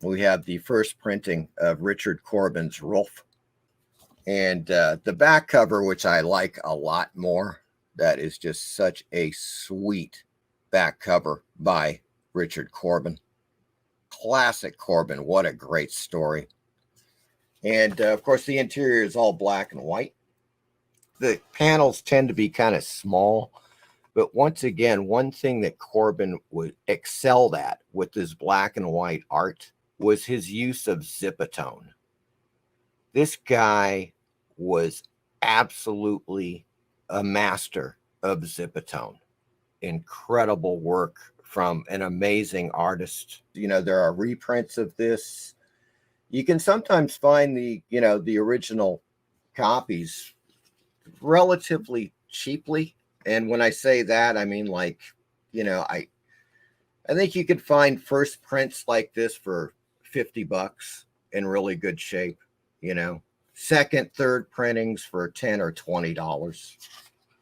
we have the first printing of Richard Corbin's ROWLF. And the back cover, which I like a lot more, that is just such a sweet back cover by Richard Corbin. Classic Corbin. What a great story. And of course, the interior is all black and white. The panels tend to be kind of small. But once again, one thing that Corbin would excel at with his black and white art was his use of zipatone. This guy was absolutely a master of zipatone. Incredible work from an amazing artist. You know, there are reprints of this. You can sometimes find the, you know, the original copies relatively cheaply. And when I say that, I mean, like, you know, I think you could find first prints like this for $50 in really good shape, you know. Second, third printings for $10 or $20.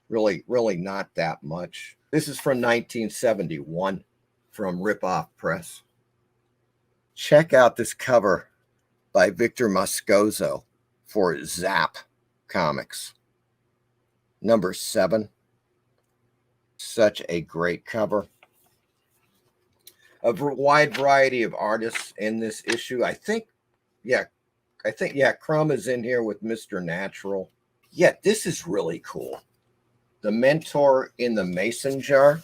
Really not that much. This is from 1971 from Ripoff Press. Check out this cover by Victor Moscoso for Zap Comics. Number 7. Such a great cover. A wide variety of artists in this issue. I think, Crumb is in here with Mr. Natural. Yeah, this is really cool. The Mentor in the Mason Jar.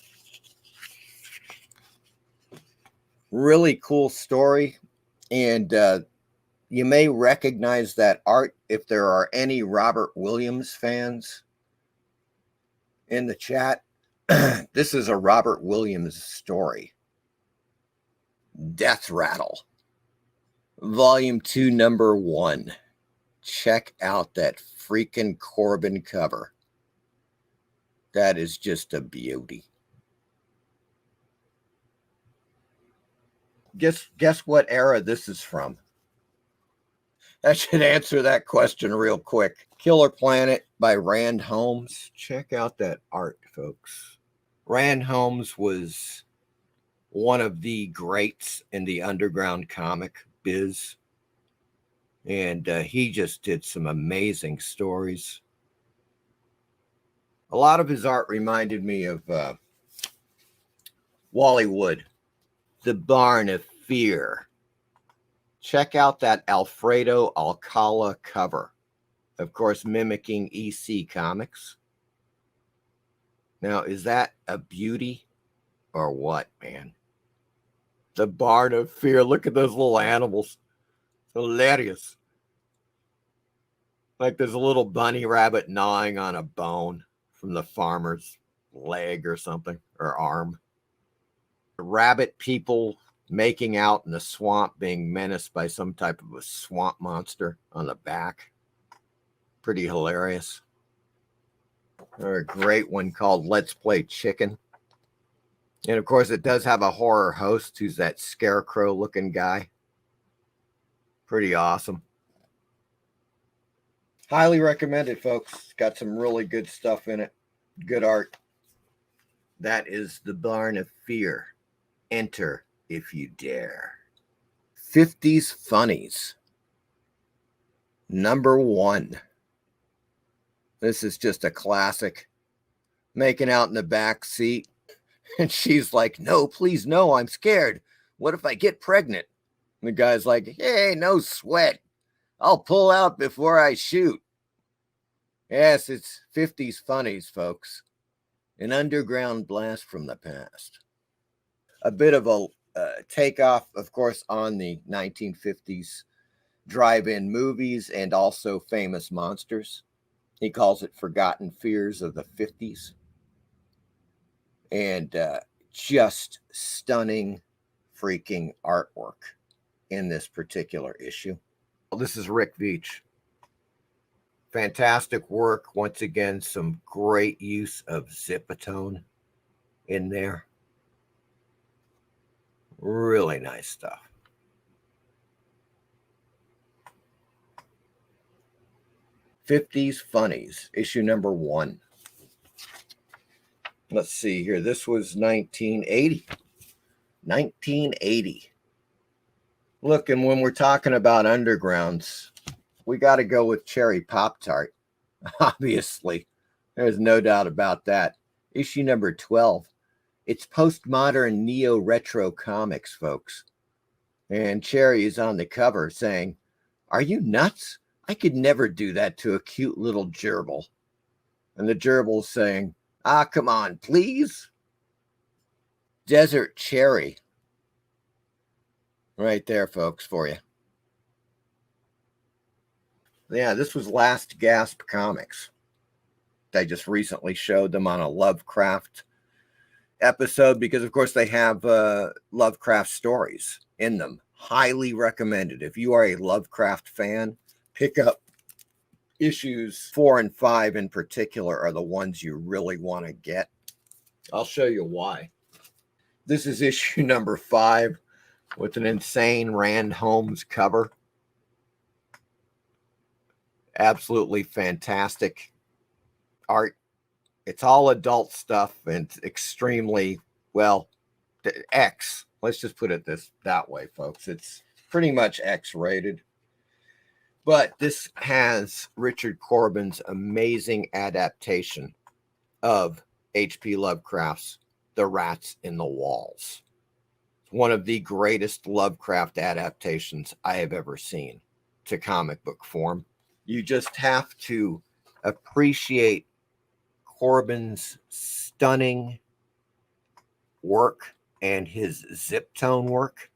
Really cool story. And you may recognize that art if there are any Robert Williams fans in the chat. This is a Robert Williams story. Death Rattle. Volume 2, number 1. Check out that freaking Corbin cover. That is just a beauty. Guess what era this is from? That should answer that question real quick. Killer Planet by Rand Holmes. Check out that art, folks. Rand Holmes was one of the greats in the underground comic biz. And he just did some amazing stories. A lot of his art reminded me of Wally Wood, The Barn of Fear. Check out that Alfredo Alcala cover. Of course, mimicking EC Comics. Now, is that a beauty or what, man? The Barn of Fear. Look at those little animals. Hilarious. Like there's a little bunny rabbit gnawing on a bone from the farmer's leg or something, or arm. The rabbit people making out in the swamp, being menaced by some type of a swamp monster on the back. Pretty hilarious. Or a great one called Let's Play Chicken. And of course, it does have a horror host who's that scarecrow looking guy. Pretty awesome. Highly recommended, folks. It's got some really good stuff in it. Good art. That is The Barn of Fear. Enter if you dare. 50s Funnies. Number 1. This is just a classic. Making out in the back seat. And she's like, no, please, no, I'm scared. What if I get pregnant? And the guy's like, hey, no sweat. I'll pull out before I shoot. Yes, it's 50s Funnies, folks. An underground blast from the past. A bit of a takeoff, of course, on the 1950s drive-in movies and also famous monsters. He calls it Forgotten Fears of the 50s. And just stunning freaking artwork in this particular issue. Well, this is Rick Veitch. Fantastic work. Once again, some great use of zipatone in there. Really nice stuff. '50s Funnies, issue number 1. Let's see here. This was 1980. 1980. Look, and when we're talking about undergrounds, we got to go with Cherry Poptart. Obviously, there's no doubt about that. Issue number 12. It's postmodern neo-retro comics, folks. And Cherry is on the cover saying, "Are you nuts? I could never do that to a cute little gerbil." And the gerbil's saying, "Ah, come on, please." Desert Cherry. Right there, folks, for you. Yeah, this was Last Gasp Comics. I just recently showed them on a Lovecraft episode because, of course, they have Lovecraft stories in them. Highly recommended. If you are a Lovecraft fan, pick up issues 4 and 5 in particular are the ones you really want to get. I'll show you why. This is issue number 5 with an insane Rand Holmes cover. Absolutely fantastic art. It's all adult stuff and extremely, well, X. Let's just put it that way, folks. It's pretty much X-rated. But this has Richard Corbin's amazing adaptation of H.P. Lovecraft's The Rats in the Walls. One of the greatest Lovecraft adaptations I have ever seen to comic book form. You just have to appreciate Corbin's stunning work and his zip tone work.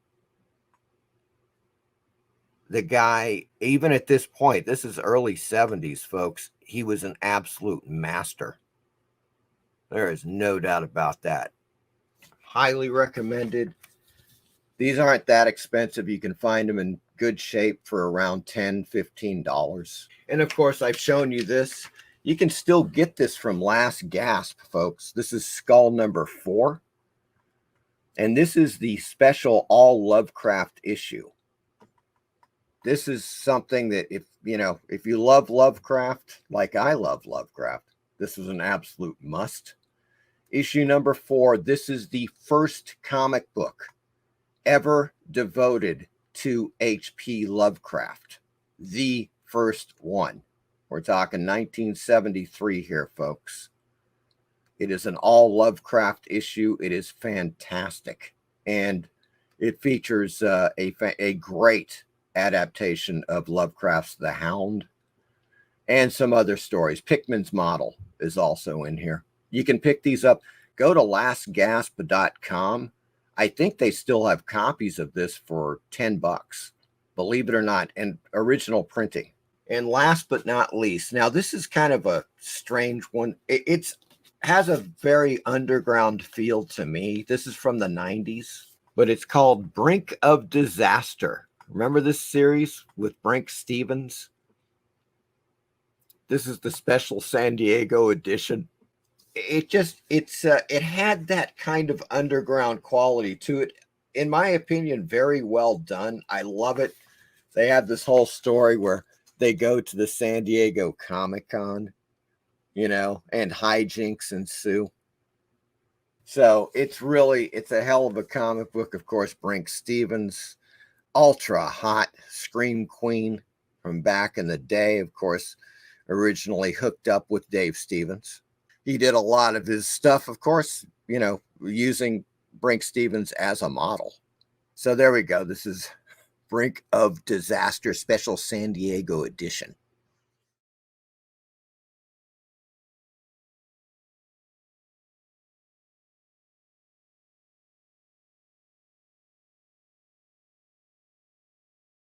The guy, even at this point, this is early 70s, folks, he was an absolute master. There is no doubt about that. Highly recommended. These aren't that expensive. You can find them in good shape for around $10, $15. And of course, I've shown you this. You can still get this from Last Gasp, folks. This is Skull number 4. And this is the special all Lovecraft issue. This is something that if you love Lovecraft, like I love Lovecraft, this is an absolute must. Issue number 4. This is the first comic book ever devoted to H.P. Lovecraft. The first one. We're talking 1973 here, folks. It is an all Lovecraft issue. It is fantastic. And it features a great adaptation of Lovecraft's The Hound and some other stories. Pickman's Model is also in here. You can pick these up. Go to lastgasp.com. I think they still have copies of this for $10, believe it or not, and original printing. And last but not least, now this is kind of a strange one. It has a very underground feel to me. This is from the 90s, but it's called Brink of Disaster. Remember this series with Brink Stevens? This is the special San Diego edition. It had that kind of underground quality to it. In my opinion, very well done. I love it. They have this whole story where they go to the San Diego Comic-Con, and hijinks ensue. So it's a hell of a comic book. Of course, Brink Stevens, ultra hot scream queen from back in the day. Of course, originally hooked up with Dave Stevens. He did a lot of his stuff, of course, using Brink Stevens as a model. So there we go. This is Brink of Disaster Special San Diego Edition.